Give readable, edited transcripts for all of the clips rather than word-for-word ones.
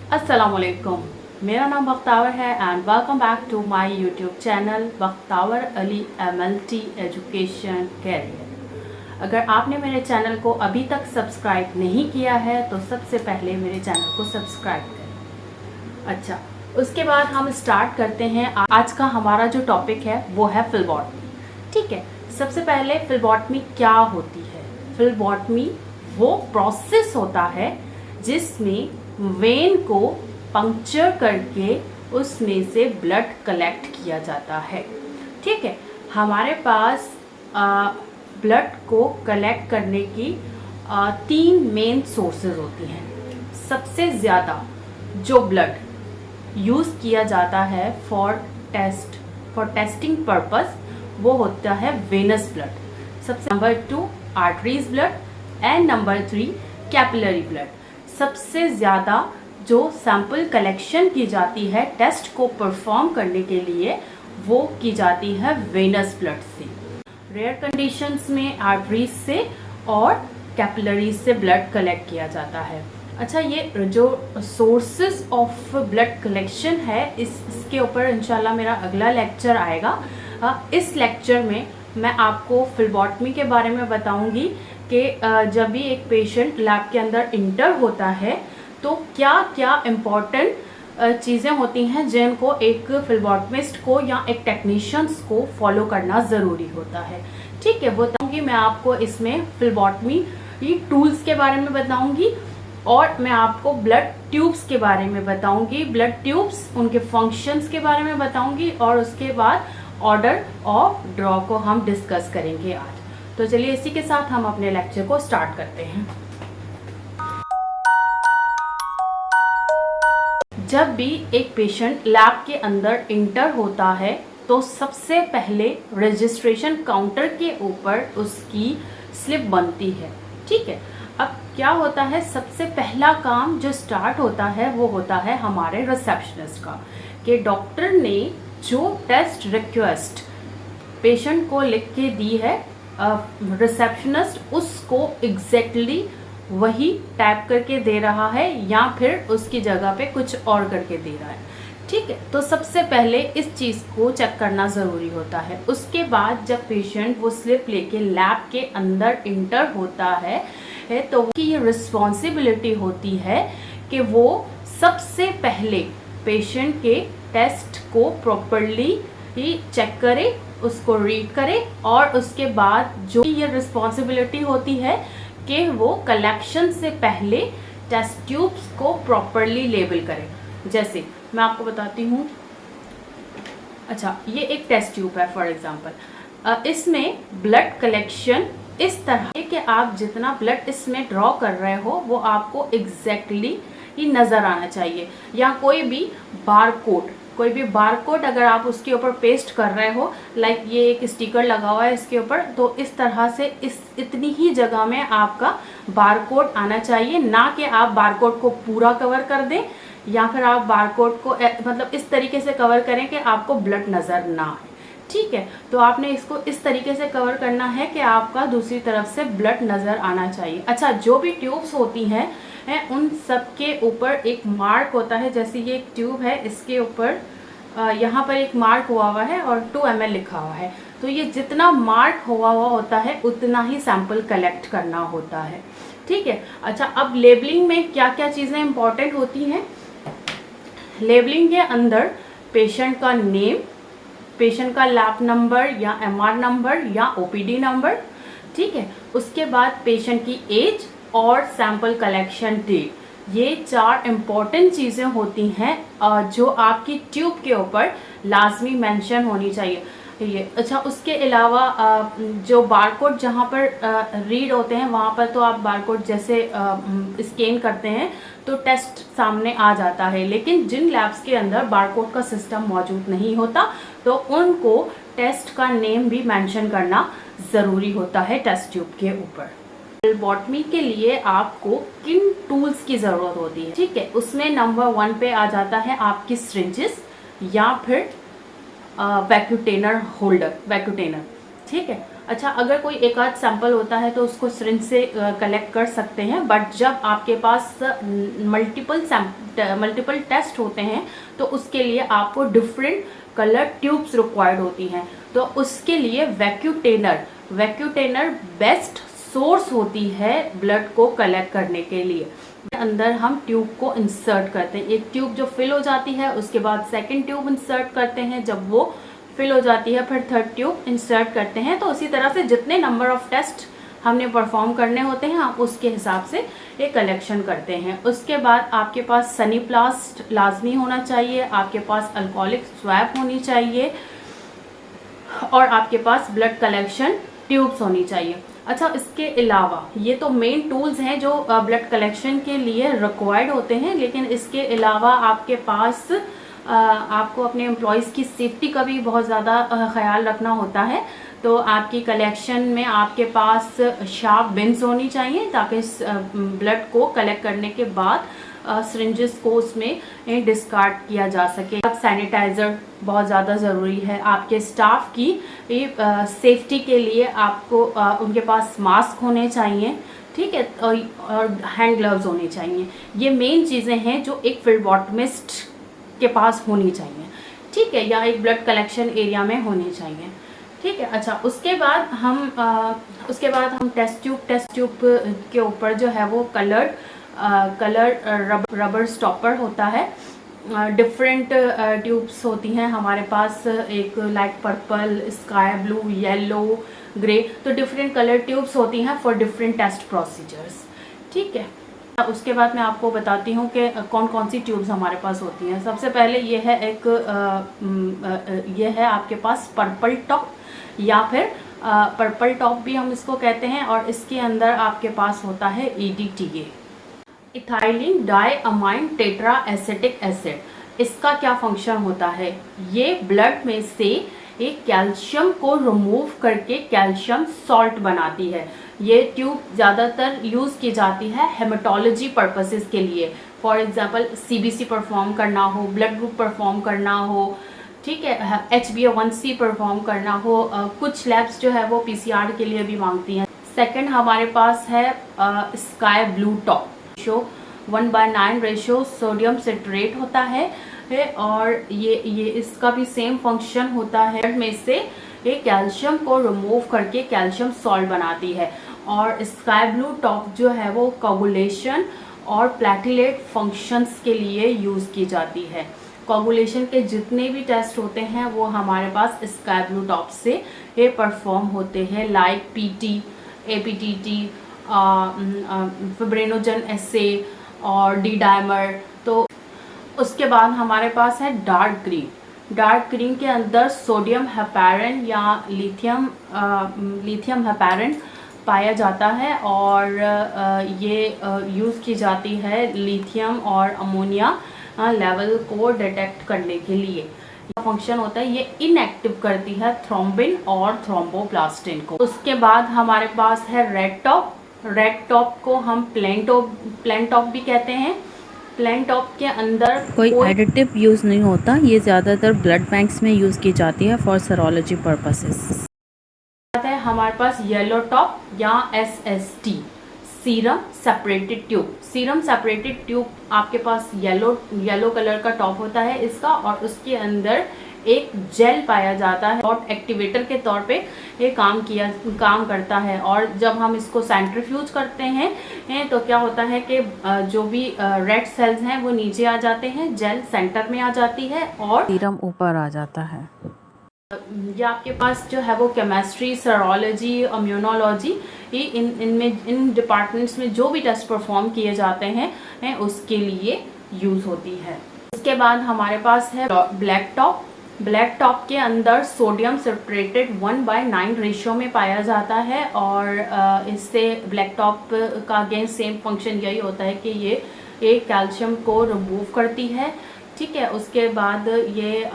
अस्सलामुअलैकुम, मेरा नाम बख्तावर है and welcome back to my YouTube channel Bakhtawar Ali MLT education career. अगर आपने मेरे चैनल को अभी तक सब्सक्राइब नहीं किया है तो सबसे पहले मेरे चैनल को सब्सक्राइब करें। अच्छा, उसके बाद हम स्टार्ट करते हैं। आज का हमारा जो टॉपिक है वो है फ्लेबॉटमी। ठीक है, सबसे पहले फ्लेबॉटमी क्या होती है? फ्लेबॉटमी वो प्रोसेस होता है जिसमें वेन को पंक्चर करके उसमें से ब्लड कलेक्ट किया जाता है। ठीक है, हमारे पास ब्लड को कलेक्ट करने की 3 मेन सोर्सेज होती हैं। सबसे ज़्यादा जो ब्लड यूज़ किया जाता है फॉर टेस्टिंग पर्पस वो होता है वेनस ब्लड। सबसे number 2 arteries blood and number 3 capillary blood. सबसे ज़्यादा जो सैंपल कलेक्शन की जाती है टेस्ट को परफॉर्म करने के लिए वो की जाती है वेनस ब्लड से। रेयर कंडीशंस में आर्टरीज से और कैपिलरीज से ब्लड कलेक्ट किया जाता है। अच्छा, ये जो सोर्सेस ऑफ ब्लड कलेक्शन है इसके ऊपर इंशाल्लाह मेरा अगला लेक्चर आएगा। इस लेक्चर में मैं आपको फ्लेबॉटमी के बारे में बताऊंगी कि जब भी एक पेशेंट लैब के अंदर इंटर होता है तो क्या क्या इम्पॉर्टेंट चीज़ें होती हैं जिनको एक फ्लेबॉटमिस्ट को या एक टेक्नीशियंस को फॉलो करना ज़रूरी होता है। ठीक है, बताऊंगी मैं आपको इसमें फ्लेबॉटमी टूल्स के बारे में बताऊंगी और मैं आपको ब्लड ट्यूब्स के बारे में बताऊंगी, ब्लड ट्यूब्स उनके फंक्शंस के बारे में बताऊंगी और उसके बाद ऑर्डर और ड्रॉ को हम डिस्कस करेंगे आज। तो चलिए इसी के साथ हम अपने लेक्चर को स्टार्ट करते हैं। जब भी एक पेशेंट लैब के अंदर इंटर होता है तो सबसे पहले रजिस्ट्रेशन काउंटर के ऊपर उसकी स्लिप बनती है। ठीक है, अब क्या होता है, सबसे पहला काम जो स्टार्ट होता है वो होता है हमारे रिसेप्शनिस्ट का कि डॉक्टर ने जो टेस्ट रिक्वेस्ट पेशेंट को लिख के दी है रिसेप्शनिस्ट उसको एग्जैक्टली वही टाइप करके दे रहा है या फिर उसकी जगह पे कुछ और करके दे रहा है। ठीक है, तो सबसे पहले इस चीज़ को चेक करना ज़रूरी होता है। उसके बाद जब पेशेंट वो स्लिप लेके लैब के अंदर इंटर होता है तो उसकी ये रिस्पॉन्सिबिलिटी होती है कि वो सबसे पहले पेशेंट के टेस्ट को प्रॉपरली ही चेक करे, उसको रीड करे और उसके बाद जो ये रिस्पॉन्सिबिलिटी होती है कि वो कलेक्शन से पहले टेस्ट ट्यूब्स को प्रॉपरली लेबल करे। जैसे मैं आपको बताती हूँ। अच्छा, ये एक टेस्ट ट्यूब है फॉर एग्जांपल। इसमें ब्लड कलेक्शन इस तरह है कि आप जितना ब्लड इसमें ड्रॉ कर रहे हो वो आपको एग्जैक्टली ही नज़र आना चाहिए। या कोई भी बारकोड अगर आप उसके ऊपर पेस्ट कर रहे हो, लाइक ये एक स्टिकर लगा हुआ है इसके ऊपर, तो इस तरह से इतनी ही जगह में आपका बारकोड आना चाहिए, ना कि आप बारकोड को पूरा कवर कर दें या फिर आप बारकोड को मतलब इस तरीके से कवर करें कि आपको ब्लड नज़र ना आए। ठीक है, तो आपने इसको इस तरीके से कवर करना है कि आपका दूसरी तरफ से ब्लड नज़र आना चाहिए। अच्छा, जो भी ट्यूब्स होती हैं उन सब के ऊपर एक मार्क होता है। जैसे ये एक ट्यूब है, इसके ऊपर यहाँ पर एक मार्क हुआ है और 2 ml लिखा हुआ है। तो ये जितना मार्क हुआ होता है उतना ही सैंपल कलेक्ट करना होता है। ठीक है, अच्छा, अब लेबलिंग में क्या क्या चीज़ें इंपॉर्टेंट होती हैं? लेबलिंग के अंदर पेशेंट का नेम, पेशेंट का लैब नंबर या MR नंबर या OPD नंबर। ठीक है, उसके बाद पेशेंट की एज और सैंपल कलेक्शन डेट। ये 4 इम्पॉर्टेंट चीज़ें होती हैं जो आपकी ट्यूब के ऊपर लाजमी मेंशन होनी चाहिए। ये अच्छा, उसके अलावा जो बारकोड जहाँ पर रीड होते हैं वहाँ पर तो आप बारकोड जैसे स्कैन करते हैं तो टेस्ट सामने आ जाता है, लेकिन जिन लैब्स के अंदर बारकोड का सिस्टम मौजूद नहीं होता तो उनको टेस्ट का नेम भी मेंशन करना ज़रूरी होता है टेस्ट ट्यूब के ऊपर। फ्लेबॉटमी के लिए आपको किन टूल्स की ज़रूरत होती है? ठीक है, उसमें नंबर 1 पे आ जाता है आपकी सिरिंजेस या फिर वैक्यूटेनर होल्डर, वैक्यूटेनर। ठीक है, अच्छा, अगर कोई एक आध सैंपल होता है तो उसको सिरिंज से कलेक्ट कर सकते हैं, बट जब आपके पास मल्टीपल टेस्ट होते हैं तो उसके लिए आपको डिफरेंट कलर ट्यूब्स रिक्वायर्ड होती हैं। तो उसके लिए वैक्यूटेनर बेस्ट सोर्स होती है ब्लड को कलेक्ट करने के लिए। अंदर हम ट्यूब को इंसर्ट करते हैं, एक ट्यूब जो फिल हो जाती है, उसके बाद सेकंड ट्यूब इंसर्ट करते हैं, जब वो फिल हो जाती है फिर थर्ड ट्यूब इंसर्ट करते हैं। तो उसी तरह से जितने नंबर ऑफ टेस्ट हमने परफॉर्म करने होते हैं आप उसके हिसाब से ये कलेक्शन करते हैं। उसके बाद आपके पास सनीप्लास्ट लाजमी होना चाहिए, आपके पास अल्कोहलिक स्वैब होनी चाहिए और आपके पास ब्लड कलेक्शन ट्यूब्स होनी चाहिए। अच्छा, इसके अलावा ये तो मेन टूल्स हैं जो ब्लड कलेक्शन के लिए रिक्वायर्ड होते हैं, लेकिन इसके अलावा आपके पास आपको अपने एम्प्लॉयज़ की सेफ्टी का भी बहुत ज़्यादा ख्याल रखना होता है। तो आपकी कलेक्शन में आपके पास शार्प बिन्स होनी चाहिए ताकि ब्लड को कलेक्ट करने के बाद सिरिंजेस को उसमें डिस्कार्ड किया जा सके। अब सैनिटाइज़र बहुत ज़्यादा ज़रूरी है। आपके स्टाफ की सेफ्टी के लिए आपको उनके पास मास्क होने चाहिए, ठीक है, और हैंड ग्लव्स होने चाहिए। ये मेन चीज़ें हैं जो एक फ्लेबोटमिस्ट के पास होनी चाहिए, ठीक है, या एक ब्लड कलेक्शन एरिया में होनी चाहिए, ठीक है। अच्छा, उसके बाद हम टेस्ट ट्यूब के ऊपर जो है वो कलर रबर स्टॉपर होता है। डिफरेंट ट्यूब्स होती हैं हमारे पास, एक light purple, sky blue, yellow, grey, तो डिफरेंट कलर ट्यूब्स होती हैं फॉर डिफरेंट टेस्ट प्रोसीजर्स, ठीक है। उसके बाद मैं आपको बताती हूँ कि कौन कौन सी ट्यूब्स हमारे पास होती हैं। सबसे पहले ये है आपके पास पर्पल टॉप, या फिर पर्पल टॉप भी हम इसको कहते हैं, और इसके अंदर आपके पास होता है EDTA, ethylene diamine tetra acetic acid. इसका क्या फंक्शन होता है? ये ब्लड में से एक कैल्शियम को रिमूव करके कैल्शियम सॉल्ट बनाती है। ये ट्यूब ज़्यादातर यूज़ की जाती है हेमाटोलॉजी पर्पसेस के लिए। फॉर एग्जांपल CBC परफॉर्म करना हो, ब्लड ग्रुप परफॉर्म करना हो, ठीक है, HbA1c परफॉर्म करना हो, कुछ लैब्स जो है वो PCR के लिए भी मांगती हैं। सेकंड हमारे पास है sky blue top, ratio 1/9 ratio sodium citrate होता है, और ये इसका भी सेम फंक्शन होता है। ब्लड में से ये कैल्शियम को रिमूव करके कैल्शियम सॉल्ट बनाती है। और स्काई ब्लू टॉप जो है वो कोगुलेशन और प्लेटलेट फंक्शंस के लिए यूज़ की जाती है। कोगुलेशन के जितने भी टेस्ट होते हैं वो हमारे पास स्काई ब्लू टॉप से ये परफॉर्म होते हैं, लाइक PT, APTT, फिब्रिनोजन एसे और D डायमर। तो उसके बाद हमारे पास है डार्क ग्रीन के अंदर सोडियम हेपेरिन या लिथियम हेपेरिन पाया जाता है, और ये यूज़ की जाती है लिथियम और अमोनिया लेवल को डिटेक्ट करने के लिए। फंक्शन होता है, ये इनएक्टिव करती है थ्रोम्बिन और थ्रोम्बोप्लास्टिन को। उसके बाद हमारे पास है रेड टॉप को हम प्लेन टॉप भी कहते हैं। प्लेन टॉप के अंदर कोई एडिटिव यूज़ नहीं होता, ये ज़्यादातर ब्लड बैंक्स में यूज़ की जाती है फॉर सेरोलॉजी पर्पसेस। है हमारे पास येलो टॉप या SST, सीरम सेपरेटेड ट्यूब आपके पास येलो कलर का टॉप होता है इसका, और उसके अंदर एक जेल पाया जाता है और एक्टिवेटर के तौर पे ये काम करता है। और जब हम इसको सेंट्रीफ्यूज करते हैं तो क्या होता है कि जो भी रेड सेल्स हैं वो नीचे आ जाते हैं, जेल सेंटर में आ जाती है और सीरम ऊपर आ जाता है। ये आपके पास जो है वो केमिस्ट्री, सेरोलॉजी, इम्यूनोलॉजी, इन डिपार्टमेंट्स में जो भी टेस्ट परफॉर्म किए जाते हैं उसके लिए यूज़ होती है। उसके बाद हमारे पास है ब्लैक टॉप के अंदर सोडियम सिट्रेटेड 1/9 रेशियो में पाया जाता है, और इससे ब्लैक टॉप का अगेन सेम फंक्शन यही होता है कि ये कैल्शियम को रिमूव करती है, ठीक है। उसके बाद ये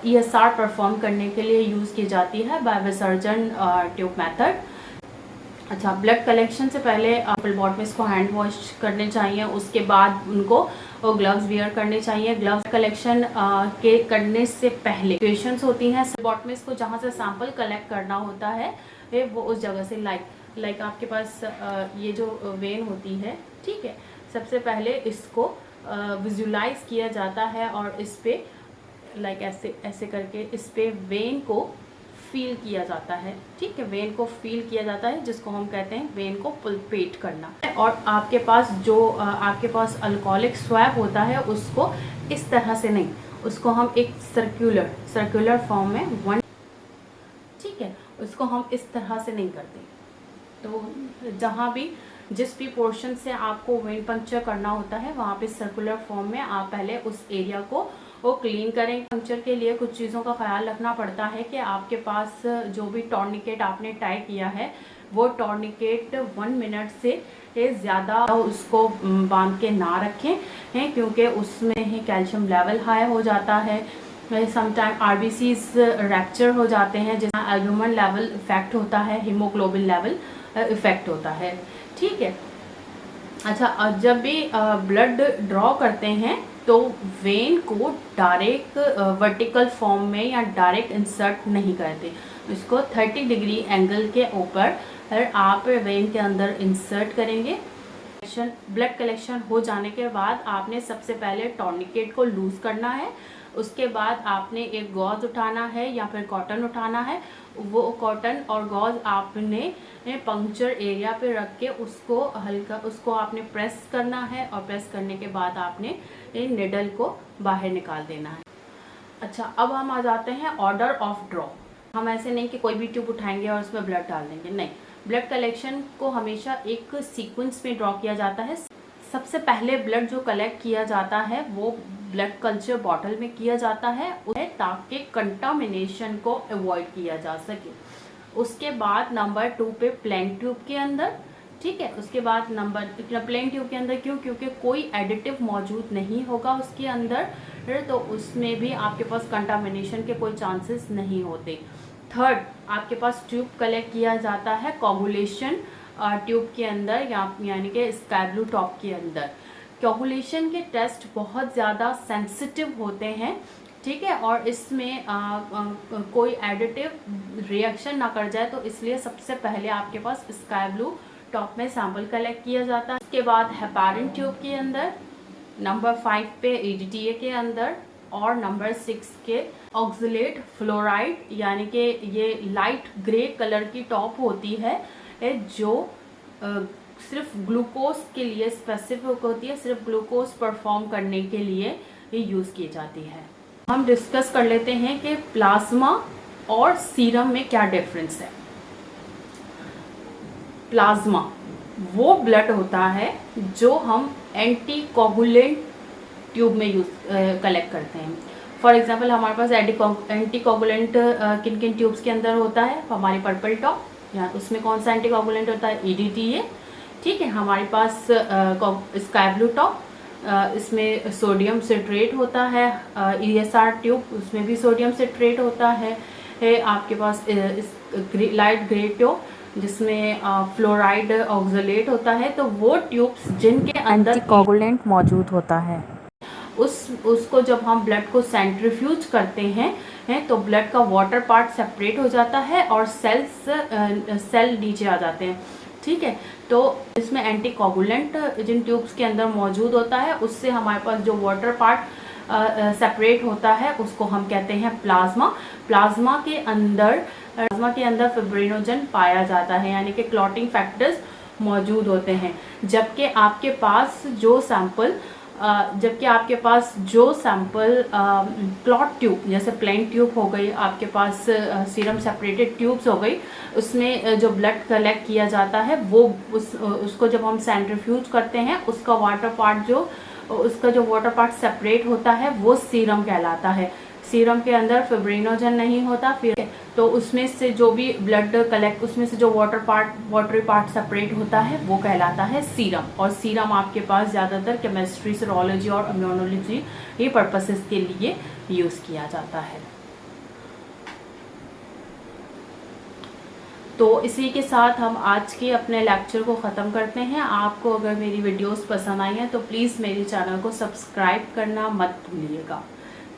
ESR परफॉर्म करने के लिए यूज़ की जाती है बाय विसर्जन ट्यूब मेथड। अच्छा, ब्लड कलेक्शन से पहले फ्लेबोटमिस्ट को हैंड वॉश करने चाहिए। उसके बाद उनको वो ग्लव्स वियर करने चाहिए। ग्लव्स कलेक्शन के करने से पहले क्वेश्चंस होती हैं बॉटमिस्ट को जहाँ से सैंपल कलेक्ट करना होता है वो उस जगह से लाइक आपके पास ये जो वेन होती है, ठीक है, सबसे पहले इसको विजुलाइज किया जाता है और इस पे लाइक ऐसे ऐसे करके इस पे वेन को फील किया जाता है, ठीक है, वेन को फील किया जाता है जिसको हम कहते हैं वेन को पल्पेट करना। और आपके पास जो आपके पास अल्कोहलिक स्वैब होता है उसको इस तरह से नहीं, उसको हम एक सर्कुलर फॉर्म में वन, ठीक है, उसको हम इस तरह से नहीं करते। तो जहाँ भी जिस भी पोर्शन से आपको वेन पंक्चर करना होता है वहाँ पे सर्कुलर फॉर्म में आप पहले उस एरिया को वो क्लीन करें। पंक्चर के लिए कुछ चीज़ों का ख्याल रखना पड़ता है कि आपके पास जो भी टॉर्निकेट आपने टाई किया है वो टॉर्निकेट 1 मिनट से ज़्यादा उसको बांध के ना रखें हैं, क्योंकि उसमें ही कैल्शियम लेवल हाई हो जाता है। समटाइम आरबीसीज रैप्चर हो जाते हैं, जहाँ एल्बुमिन लेवल इफेक्ट होता है, हीमोग्लोबिन लेवल इफेक्ट होता है, ठीक है। अच्छा, जब भी ब्लड ड्रॉ करते हैं तो वेन को डायरेक्ट वर्टिकल फॉर्म में या डायरेक्ट इंसर्ट नहीं करते, इसको 30 डिग्री एंगल के ऊपर आप वेन के अंदर इंसर्ट करेंगे। ब्लड कलेक्शन हो जाने के बाद आपने सबसे पहले टॉर्निकेट को लूज करना है, उसके बाद आपने एक गॉज उठाना है या फिर कॉटन उठाना है, वो कॉटन और गॉज आपने पंक्चर एरिया पे रख के उसको हल्का उसको आपने प्रेस करना है और प्रेस करने के बाद आपने निडल को बाहर निकाल देना है। अच्छा, अब हम आ जाते हैं ऑर्डर ऑफ ड्रॉ। हम ऐसे नहीं कि कोई भी ट्यूब उठाएंगे और उसमें ब्लड डाल देंगे, नहीं, ब्लड कलेक्शन को हमेशा एक सीक्वेंस में ड्रॉ किया जाता है। सबसे पहले ब्लड जो कलेक्ट किया जाता है वो ब्लड कल्चर बॉटल में किया जाता है ताकि कंटामिनेशन को अवॉइड किया जा सके। उसके बाद नंबर 2 पे प्लेन ट्यूब के अंदर, ठीक है, उसके बाद प्लेन ट्यूब के अंदर क्योंकि कोई एडिटिव मौजूद नहीं होगा उसके अंदर, तो उसमें भी आपके पास कंटामिनेशन के कोई चांसेस नहीं होते। थर्ड, आपके पास ट्यूब कलेक्ट किया जाता है कोगुलेशन ट्यूब के अंदर यानी कि स्काई ब्लू टॉप के अंदर। कोगुलेशन के टेस्ट बहुत ज़्यादा सेंसिटिव होते हैं, ठीक है, और इसमें कोई एडिटिव रिएक्शन ना कर जाए, तो इसलिए सबसे पहले आपके पास स्काई ब्लू टॉप में सैंपल कलेक्ट किया जाता है। उसके बाद हेपारिन ट्यूब के अंदर, नंबर 5 पे EDTA के अंदर, और नंबर 6 के ऑक्सलेट फ्लोराइड यानी कि ये लाइट ग्रे कलर की टॉप होती है जो सिर्फ ग्लूकोज के लिए स्पेसिफिक होती है, सिर्फ ग्लूकोज परफॉर्म करने के लिए ये यूज़ की जाती है। हम डिस्कस कर लेते हैं कि प्लाज्मा और सीरम में क्या डिफरेंस है। प्लाज्मा वो ब्लड होता है जो हम एंटीकोगुलेंट ट्यूब में कलेक्ट करते हैं। फॉर एग्जांपल हमारे पास एंटीकोगुलेंट किन किन ट्यूब्स के अंदर होता है, हमारी पर्पल टॉप, या उसमें कौन सा एंटीकोगुलेंट होता है, EDTA, ठीक है। हमारे पास स्काई ब्लू टॉप, इसमें सोडियम सिट्रेट होता है। ESR ट्यूब, उसमें भी सोडियम सिट्रेट होता है। आपके पास लाइट ग्रे ट्यूब जिसमें फ्लोराइड ऑक्सलेट होता है। तो वो ट्यूब्स जिनके अंदर एंटीकोगुलेंट मौजूद होता है, उसको जब हम ब्लड को सेंट्रीफ्यूज करते हैं तो ब्लड का वाटर पार्ट सेपरेट हो जाता है और सेल नीचे आ जाते हैं, ठीक है। तो इसमें एंटीकोगुलेंट जिन ट्यूब्स के अंदर मौजूद होता है उससे हमारे पास जो वाटर पार्ट सेपरेट होता है उसको हम कहते हैं प्लाज्मा। प्लाज्मा के अंदर फिब्रिनोजन पाया जाता है, यानी कि क्लॉटिंग फैक्टर्स मौजूद होते हैं। जबकि आपके पास जो सैंपल क्लॉट ट्यूब जैसे प्लेन ट्यूब हो गई, आपके पास सीरम सेपरेटेड ट्यूब्स हो गई, उसमें जो ब्लड कलेक्ट किया जाता है वो उसको जब हम सेंट्रीफ्यूज करते हैं उसका वाटर पार्ट सेपरेट होता है, वो सीरम कहलाता है। सीरम के अंदर फिब्रिनोजन नहीं होता, फिर तो उसमें से जो भी ब्लड कलेक्ट उसमें से जो वाटरी पार्ट सेपरेट होता है वो कहलाता है सीरम। और सीरम आपके पास ज़्यादातर केमिस्ट्री, सीरोलॉजी और इम्यूनोलॉजी ये पर्पसेस के लिए यूज़ किया जाता है। तो इसी के साथ हम आज के अपने लेक्चर को ख़त्म करते हैं। आपको अगर मेरी वीडियोस पसंद आई हैं तो प्लीज़ मेरे चैनल को सब्सक्राइब करना मत भूलिएगा।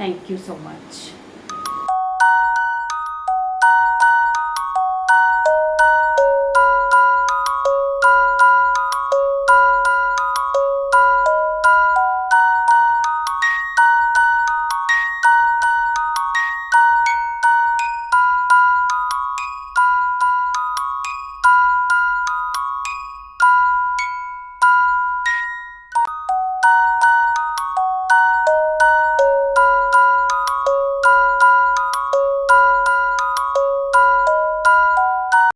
Thank you so much.